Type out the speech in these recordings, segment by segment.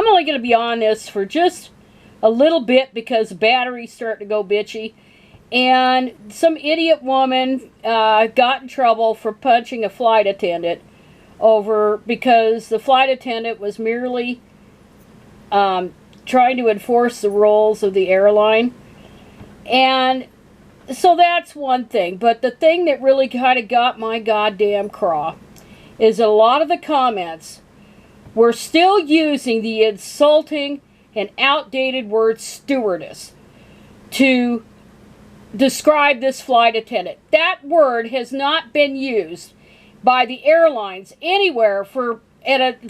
I'm only going to be on this for just a little bit because the battery's starting to go bitchy. And some idiot woman got in trouble for punching a flight attendant because the flight attendant was merely trying to enforce the rules of the airline. And so that's one thing. But the thing that really kind of got my goddamn craw is that a lot of the comments were still using the insulting and outdated word stewardess to describe this flight attendant. That word has not been used by the airlines anywhere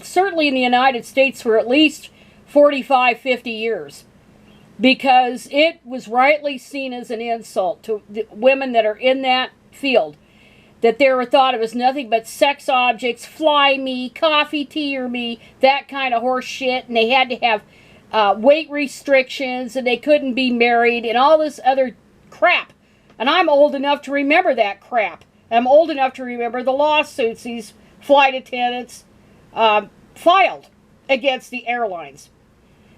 certainly in the United States for at least 45, 50 years. Because it was rightly seen as an insult to the women that are in that field. That they were thought of as nothing but sex objects, fly me, coffee, tea, or me, that kind of horse shit. And they had to have weight restrictions, and they couldn't be married, and all this other crap. And I'm old enough to remember that crap. I'm old enough to remember the lawsuits these flight attendants filed against the airlines.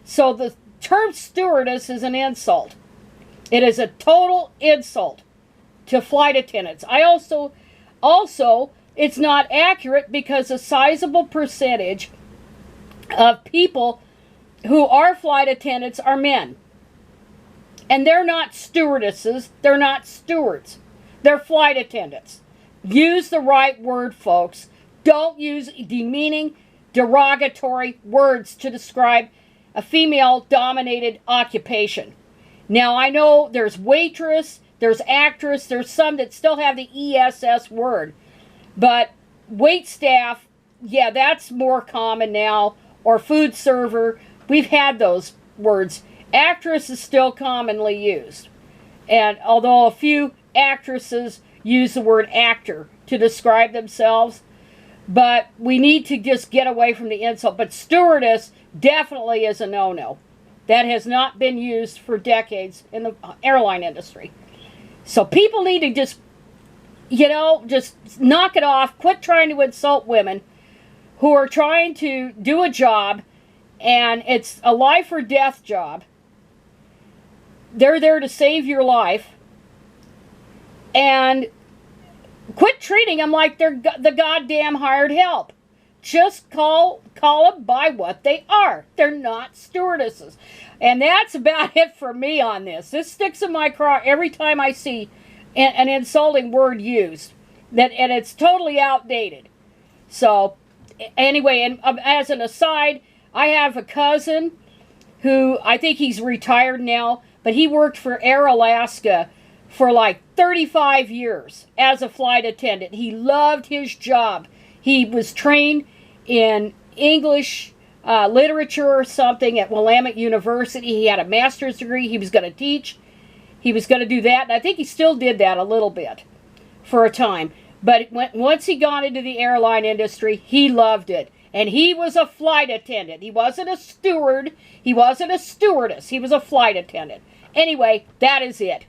So the term stewardess is an insult. It is a total insult to flight attendants. Also, it's not accurate because a sizable percentage of people who are flight attendants are men. And they're not stewardesses, they're not stewards. They're flight attendants. Use the right word, folks. Don't use demeaning, derogatory words to describe a female-dominated occupation. Now, I know there's waitress, there's actress, there's some that still have the ESS word. But wait staff, yeah, that's more common now. Or food server, we've had those words. Actress is still commonly used. And although a few actresses use the word actor to describe themselves, but we need to just get away from the insult. But stewardess definitely is a no-no. That has not been used for decades in the airline industry. So people need to just, just knock it off. Quit trying to insult women who are trying to do a job, and it's a life or death job. They're there to save your life. And quit treating them like they're the goddamn hired help. Just call them by what they are. They're not stewardesses. And that's about it for me on this. This sticks in my craw every time I see an insulting word used. And it's totally outdated. So, anyway, and as an aside, I have a cousin who, I think he's retired now, but he worked for Air Alaska for like 35 years as a flight attendant. He loved his job. He was trained in English literature or something at Willamette University. He had a master's degree. He was going to teach. He was going to do that. And I think he still did that a little bit for a time. But once he got into the airline industry, he loved it. And he was a flight attendant. He wasn't a steward. He wasn't a stewardess. He was a flight attendant. Anyway, that is it.